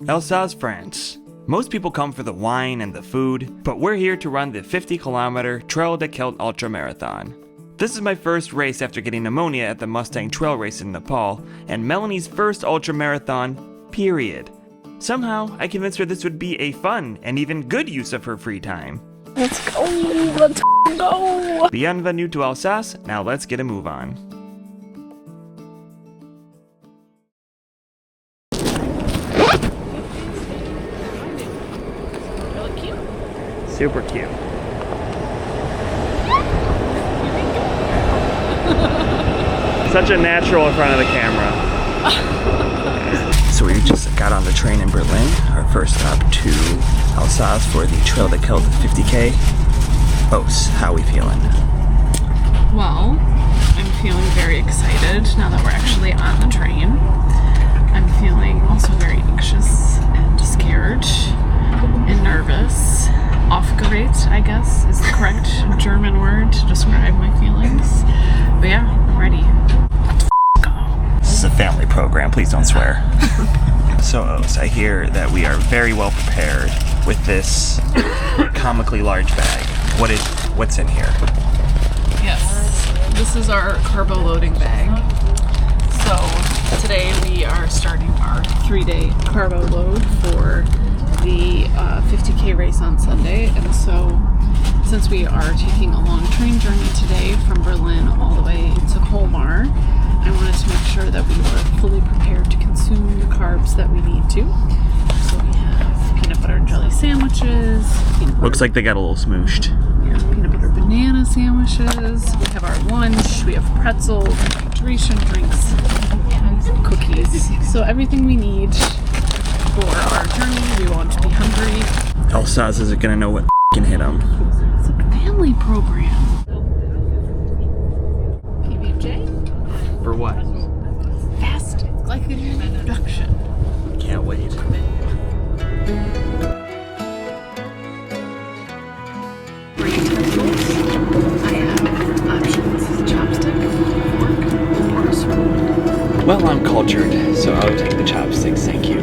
Alsace, France. Most people come for the wine and the food, but we're here to run the 50-kilometer Trail de Celtes ultramarathon. This is my first race after getting pneumonia at the Mustang Trail Race in Nepal, and Melanie's first ultramarathon, period. Somehow, I convinced her this would be a fun and even good use of her free time. Let's go! Let's go! Bienvenue to Alsace, now let's get a move on. Super cute. Such a natural in front of the camera. So we just got on the train in Berlin, our first stop to Alsace for the Trail de Celtes 50K. Ose, how we feeling? Well, I'm feeling very excited now that we're actually on the train. I'm feeling also very anxious and scared and nervous. Aufgeregt, I guess, is the correct German word to describe my feelings. But yeah, I'm ready. Let's go. This is a family program, please don't swear. So, Ose, I hear that we are very well prepared with this comically large bag. What's in here? Yes, this is our carbo loading bag. So today we are starting our 3-day carbo load for the 50K race on Sunday, and so since we are taking a long train journey today from Berlin all the way to Colmar, I wanted to make sure that we were fully prepared to consume the carbs that we need to. So we have peanut butter and jelly sandwiches. Looks like they got a little smooshed. Yeah, peanut butter banana sandwiches. We have our lunch. We have pretzels, hydration drinks, and cookies. So everything we need for our journey. We won't be hungry. Alsace isn't gonna know what can hit them. It's a family program. PBJ? For what? Fast glycogen reduction. Can't wait. For utensils, I have options: chopstick, fork, or a spoon. Well, I'm cultured, so I'll take the chopsticks, thank you.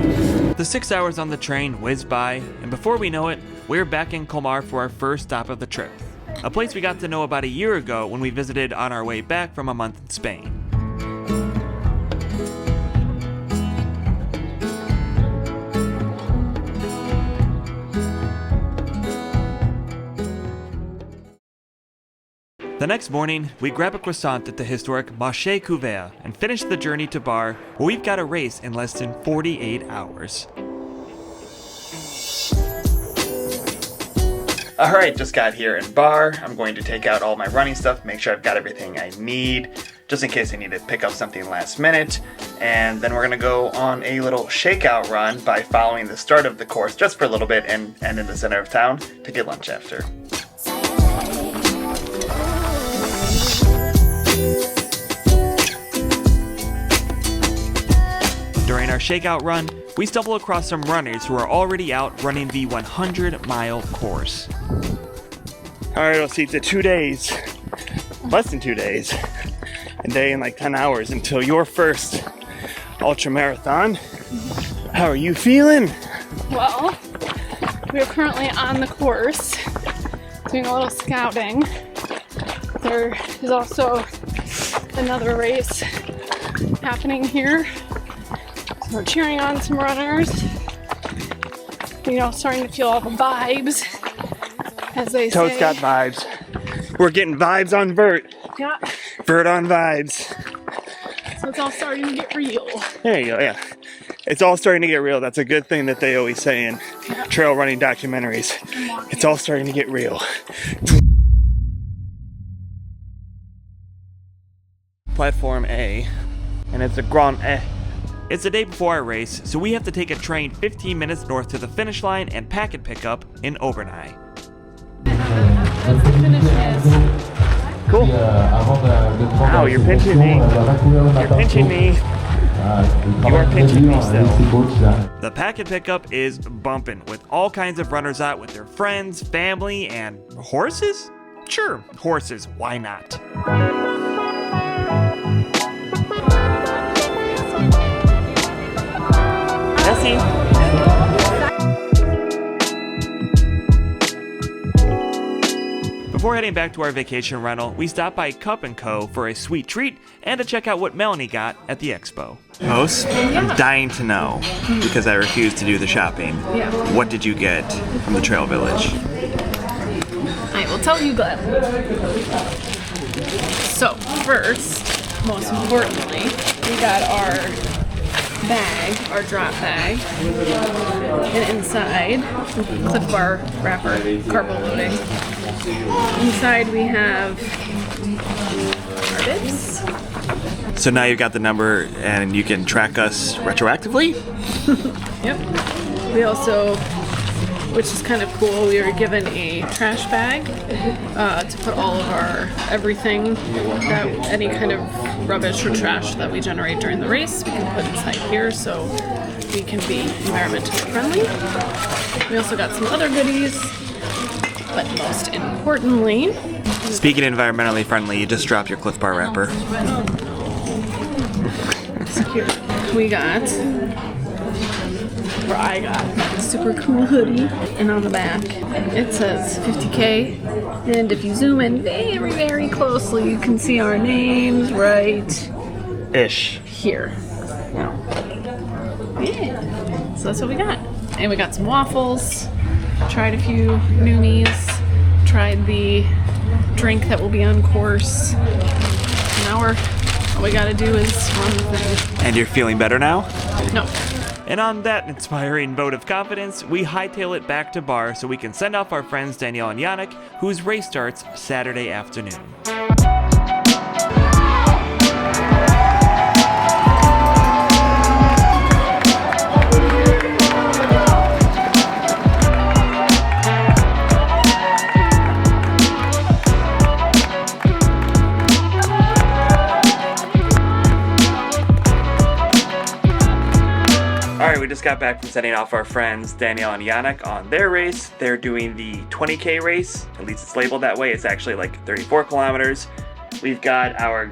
The 6 hours on the train whizzed by, and before we know it, we're back in Colmar for our first stop of the trip. A place we got to know about a year ago when we visited on our way back from a month in Spain. The next morning, we grab a croissant at the historic Marché Couvert and finish the journey to Barr, where we've got a race in less than 48 hours. Alright, just got here in Barr. I'm going to take out all my running stuff, make sure I've got everything I need, just in case I need to pick up something last minute. And then we're going to go on a little shakeout run by following the start of the course just for a little bit and end in the center of town to get lunch after. During our shakeout run, we stumble across some runners who are already out running the 100-mile course. Alright, I'll see it's 2 days, less than 2 days, a day and like 10 hours until your first ultramarathon. How are you feeling? Well, we are currently on the course, doing a little scouting. There is also another race happening here. We're cheering on some runners, starting to feel all the vibes, as they say. Toad's got vibes. We're getting vibes on Vert. Yeah. Vert on vibes. So it's all starting to get real. There you go, yeah. It's all starting to get real. That's a good thing that they always say in trail running documentaries. It's all starting to get real. Platform A, and it's a Grand E. It's the day before our race, so we have to take a train 15 minutes north to the finish line and packet pickup in Obernai. That's the finish is. Cool. Ow, you're pinching me. You're pinching me. You are pinching me still. The packet pickup is bumping, with all kinds of runners out with their friends, family, and horses? Sure, horses, why not? Merci. Before heading back to our vacation rental, we stopped by Cup & Co. for a sweet treat and to check out what Melanie got at the expo. Host, I'm dying to know, because I refuse to do the shopping. Yeah. What did you get from the Trail Village? I will tell you gladly. So, first, most importantly, we got our bag, our drop bag, and inside, Cliff Bar wrapper, carbo loading. Inside we have our bibs. So now you've got the number and you can track us retroactively? Yep. We also, which is kind of cool, we were given a trash bag to put all of our everything, that any kind of rubbish or trash that we generate during the race, we can put inside here so we can be environmentally friendly. We also got some other goodies, but most importantly... Speaking environmentally friendly, you just dropped your Cliff Bar wrapper. Secure. We got... Or I got a super cool hoodie, and on the back it says 50K, and if you zoom in very, very closely, you can see our names right Ish. here. Yeah, so that's what we got. And we got some waffles, tried a few noomies, tried the drink that will be on course. Now all we gotta do is run the thing. And you're feeling better now? No. And on that inspiring vote of confidence, we hightail it back to Barr so we can send off our friends Danielle and Yannick, whose race starts Saturday afternoon. Alright, we just got back from sending off our friends Danielle and Yannick on their race. They're doing the 20K race, at least it's labeled that way. It's actually like 34 kilometers. We've got our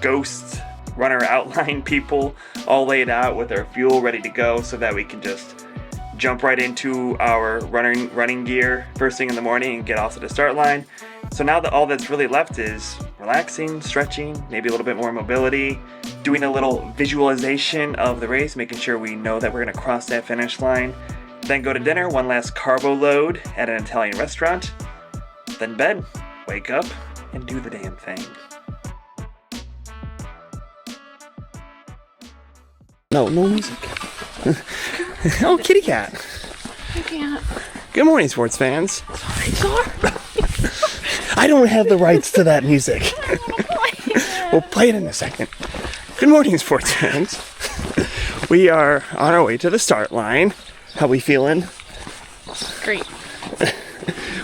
ghost runner outline people all laid out with our fuel ready to go so that we can just jump right into our running gear first thing in the morning and get off to the start line. So now that all that's really left is relaxing, stretching, maybe a little bit more mobility, doing a little visualization of the race, making sure we know that we're going to cross that finish line, then go to dinner, one last carbo load at an Italian restaurant, then bed, wake up, and do the damn thing. No music. Oh, kitty cat. I can't. Good morning, sports fans. Sorry. I don't have the rights to that music. We'll play it in a second. Good morning, sports fans. We are on our way to the start line. How we feeling? Great.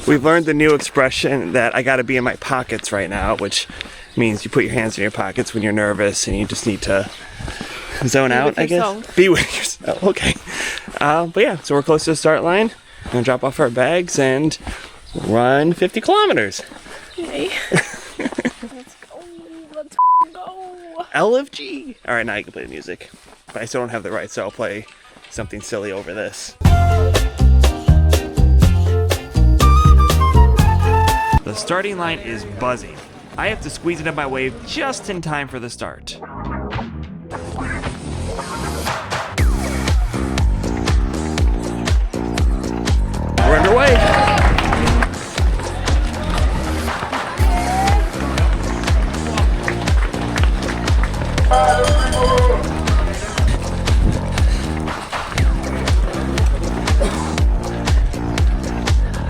We've learned the new expression that I gotta be in my pockets right now, which means you put your hands in your pockets when you're nervous and you just need to zone out, I guess. Be with yourself. Okay. But yeah, so we're close to the start line. I'm gonna drop off our bags and run 50 kilometers. Yay. Let's go. Let's go. LFG. All right, now you can play the music. But I still don't have the rights, so I'll play something silly over this. The starting line is buzzing. I have to squeeze it in my wave just in time for the start. We're underway.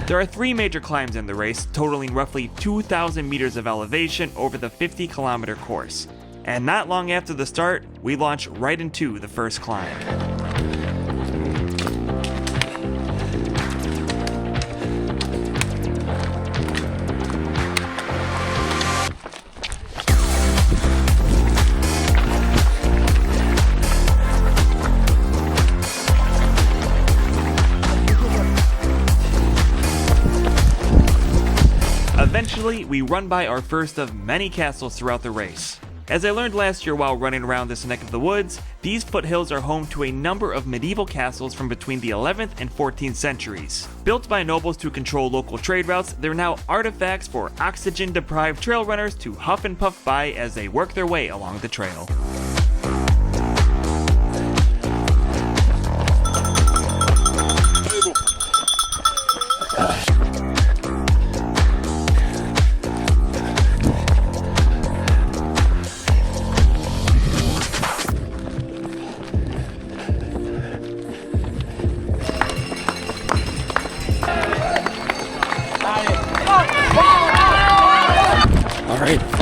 There are 3 major climbs in the race, totaling roughly 2,000 meters of elevation over the 50-kilometer course. And not long after the start, we launch right into the first climb. Eventually, we run by our first of many castles throughout the race. As I learned last year while running around this neck of the woods, these foothills are home to a number of medieval castles from between the 11th and 14th centuries. Built by nobles to control local trade routes, they're now artifacts for oxygen-deprived trail runners to huff and puff by as they work their way along the trail.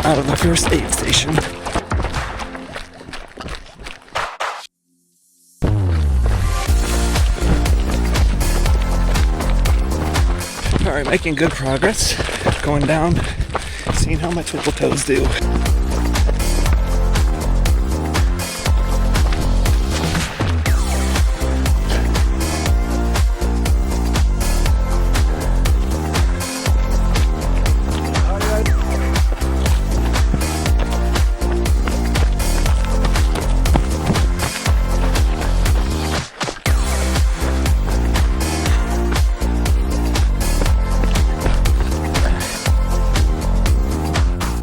Out of the first aid station. Alright, making good progress. Going down, seeing how my twinkle toes do.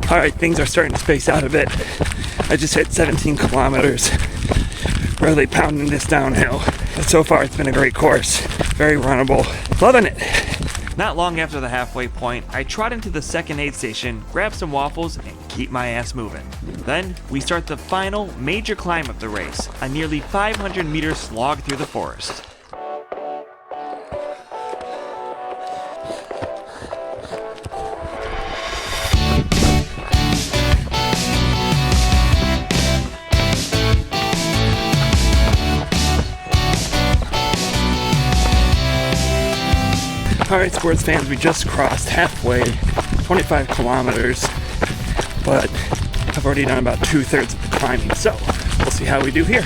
Alright, things are starting to space out a bit. I just hit 17 kilometers, really pounding this downhill. But so far it's been a great course, very runnable, loving it. Not long after the halfway point, I trot into the second aid station, grab some waffles, and keep my ass moving. Then, we start the final major climb of the race, a nearly 500-meter slog through the forest. Alright, sports fans, we just crossed halfway, 25 kilometers, but I've already done about 2/3 of the climbing, so we'll see how we do here.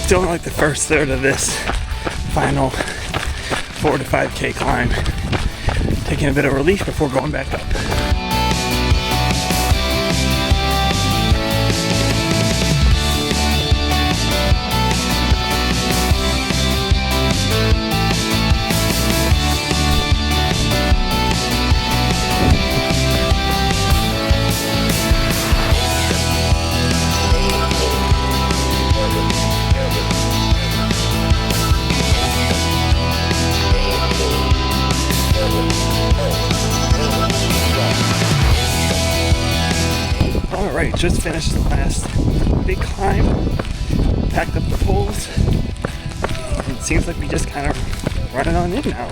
Still in like the first third of this final 4 to 5K climb. Taking a bit of relief before going back up. Alright, just finished the last big climb, packed up the poles, and it seems like we just kind of running on in now,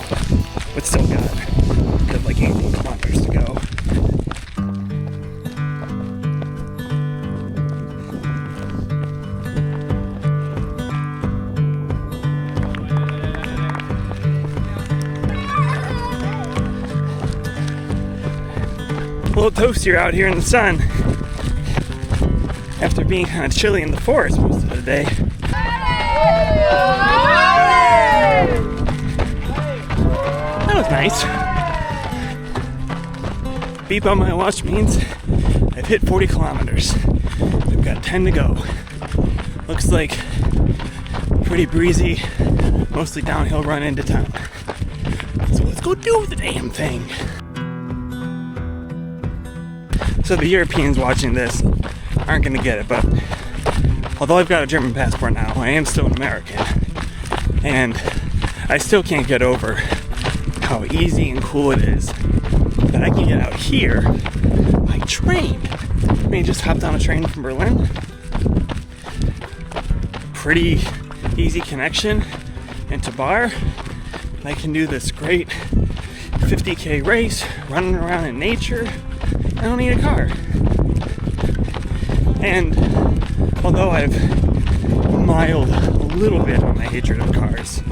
but still got like 18 kilometers to go. A little toastier out here in the sun after being kind of chilly in the forest most of the day. That was nice. Beep on my watch means I've hit 40 kilometers. We've got 10 to go. Looks like pretty breezy, mostly downhill run into town. So let's go do the damn thing. So the Europeans watching this aren't going to get it, but although I've got a German passport now, I am still an American, and I still can't get over how easy and cool it is that I can get out here by train. I mean, just hopped on a train from Berlin. Pretty easy connection into Barr. And I can do this great 50K race, running around in nature. I don't need a car. And although I've mild a little bit on my hatred of cars,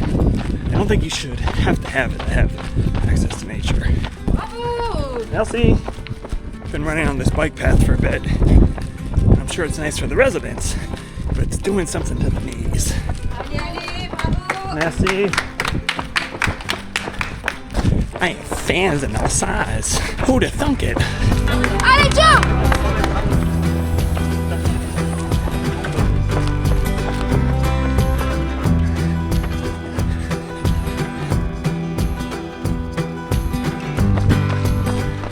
I don't think you should have to have it to have access to nature. Elsie! Been running on this bike path for a bit. I'm sure it's nice for the residents, but it's doing something to the knees. Merci. I am fans in Alsace. Who'da thunk it? Allez, jump!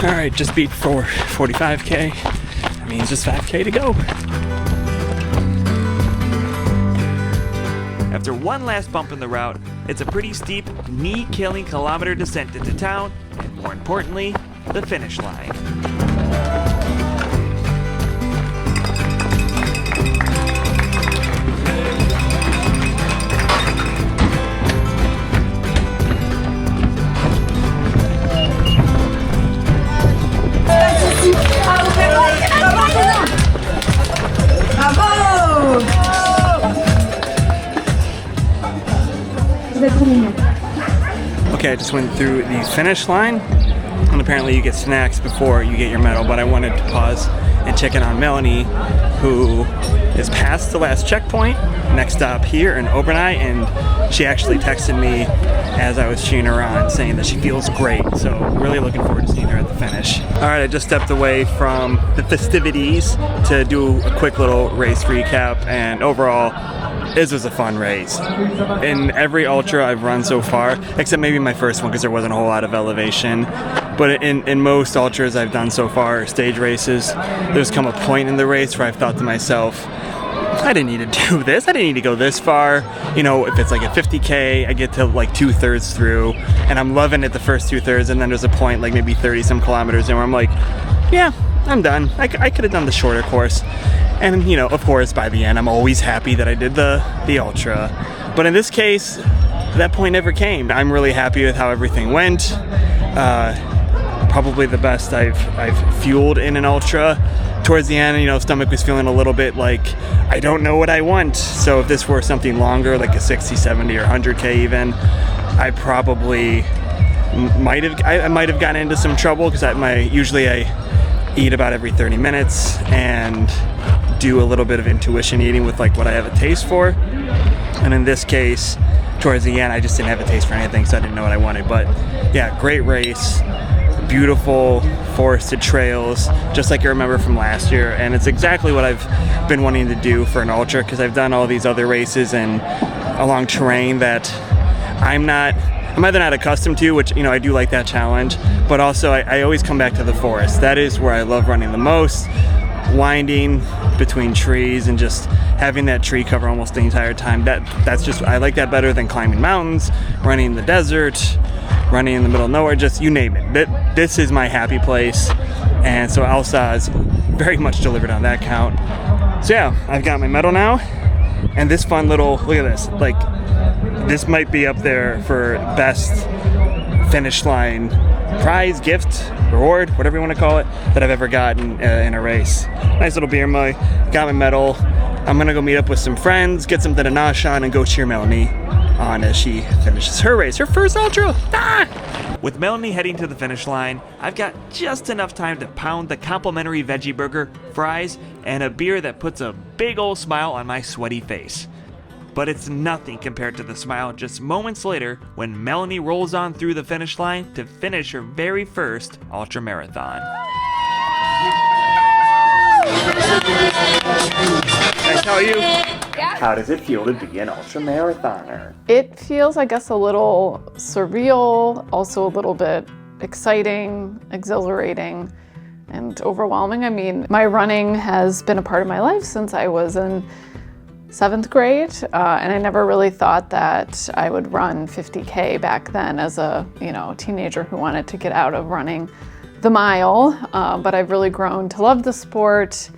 Alright, just beat 45k. That means just 5k to go. After one last bump in the route, it's a pretty steep, knee-killing kilometer descent into town, and more importantly, the finish line. Okay, I just went through the finish line, and apparently you get snacks before you get your medal, but I wanted to pause and check in on Melanie, who is past the last checkpoint, next stop here in Obernai, and she actually texted me as I was cheering her on, saying that she feels great, so really looking forward to seeing her at the finish. Alright, I just stepped away from the festivities to do a quick little race recap, and overall, this was a fun race. In every ultra I've run so far, except maybe my first one because there wasn't a whole lot of elevation, but in most ultras I've done so far, stage races, there's come a point in the race where I've thought to myself, I didn't need to do this, I didn't need to go this far. You know, if it's like a 50k, I get to like 2/3 through, and I'm loving it the first 2/3, and then there's a point like maybe 30 some kilometers in where I'm like, yeah, I'm done. I could have done the shorter course. And, you know, of course, by the end, I'm always happy that I did the ultra. But in this case, that point never came. I'm really happy with how everything went. Probably the best I've fueled in an ultra. Towards the end, you know, stomach was feeling a little bit like, I don't know what I want. So if this were something longer, like a 60, 70, or 100K even, I probably might have gotten into some trouble because usually I eat about every 30 minutes and do a little bit of intuition eating with like what I have a taste for. And in this case, towards the end, I just didn't have a taste for anything, so I didn't know what I wanted. But yeah, great race, beautiful forested trails, just like I remember from last year. And it's exactly what I've been wanting to do for an ultra, because I've done all these other races and along terrain that I'm either not accustomed to, which, you know, I do like that challenge, but also I always come back to the forest. That is where I love running the most, winding between trees and just having that tree cover almost the entire time. That's just, I like that better than climbing mountains, running in the desert, running in the middle of nowhere, just you name it. This is my happy place, and so Alsace very much delivered on that count. So yeah, I've got my medal now, and this fun little, look at this, like, this might be up there for best finish line prize, gift, reward, whatever you want to call it, that I've ever gotten in a race. Nice little beer mug, got my medal. I'm gonna go meet up with some friends, get something to nosh on, and go cheer Melanie on as she finishes her race, her first ultra. Ah! With Melanie heading to the finish line, I've got just enough time to pound the complimentary veggie burger, fries, and a beer that puts a big old smile on my sweaty face. But it's nothing compared to the smile just moments later when Melanie rolls on through the finish line to finish her very first ultramarathon. Nice, how are you? How does it feel to be an ultramarathoner? It feels, I guess, a little surreal, also a little bit exciting, exhilarating, and overwhelming. I mean, my running has been a part of my life since I was in 7th grade, and I never really thought that I would run 50K back then as a teenager who wanted to get out of running the mile, but I've really grown to love the sport,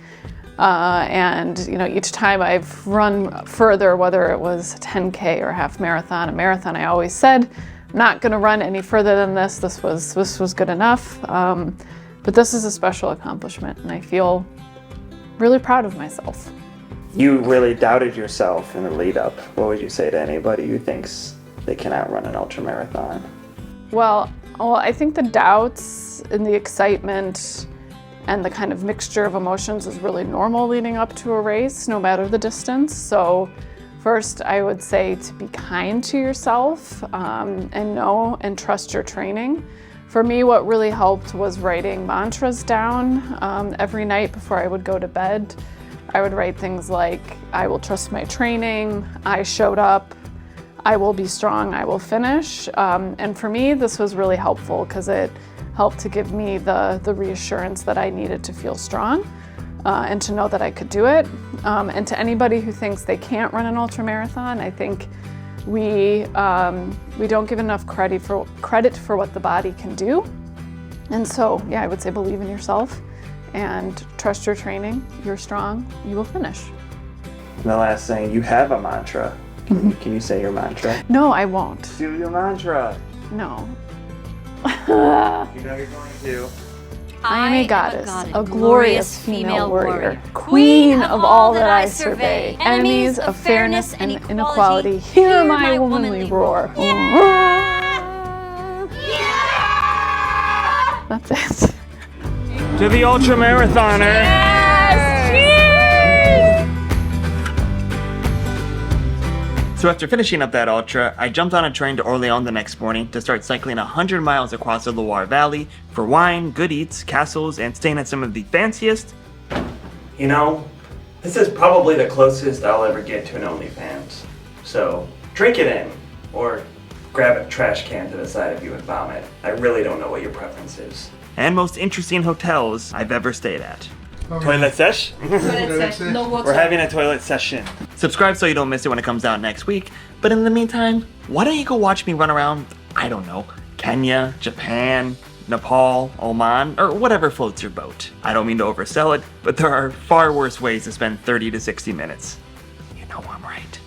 and each time I've run further, whether it was 10K or half marathon, a marathon, I always said, I'm not going to run any further than this. This was good enough, but this is a special accomplishment, and I feel really proud of myself. You really doubted yourself in the lead up. What would you say to anybody who thinks they cannot run an ultramarathon? Well, I think the doubts and the excitement and the kind of mixture of emotions is really normal leading up to a race, no matter the distance. So first, I would say to be kind to yourself and know and trust your training. For me, what really helped was writing mantras down every night before I would go to bed. I would write things like, I will trust my training, I showed up, I will be strong, I will finish. And for me, this was really helpful because it helped to give me the reassurance that I needed to feel strong and to know that I could do it. And to anybody who thinks they can't run an ultramarathon, I think we don't give enough credit for what the body can do. And so, yeah, I would say believe in yourself and trust your training. You're strong, you will finish. And the last thing, you have a mantra. Can you say your mantra? No, I won't. Do your mantra. No. You know you're going to. I am a goddess, a glorious female warrior, queen of all that I survey, enemies of fairness and inequality, hear my womanly roar. That's it. To the ultramarathoner. So after finishing up that ultra, I jumped on a train to Orléans the next morning to start cycling 100 miles across the Loire Valley for wine, good eats, castles, and staying at some of the fanciest. You know, this is probably the closest I'll ever get to an OnlyFans. So drink it in, or grab a trash can to the side of you and vomit. I really don't know what your preference is. And most interesting hotels I've ever stayed at. Toilet sesh? No water. We're having a toilet session. Subscribe so you don't miss it when it comes out next week. But in the meantime, why don't you go watch me run around, I don't know, Kenya, Japan, Nepal, Oman, or whatever floats your boat. I don't mean to oversell it, but there are far worse ways to spend 30 to 60 minutes. You know I'm right.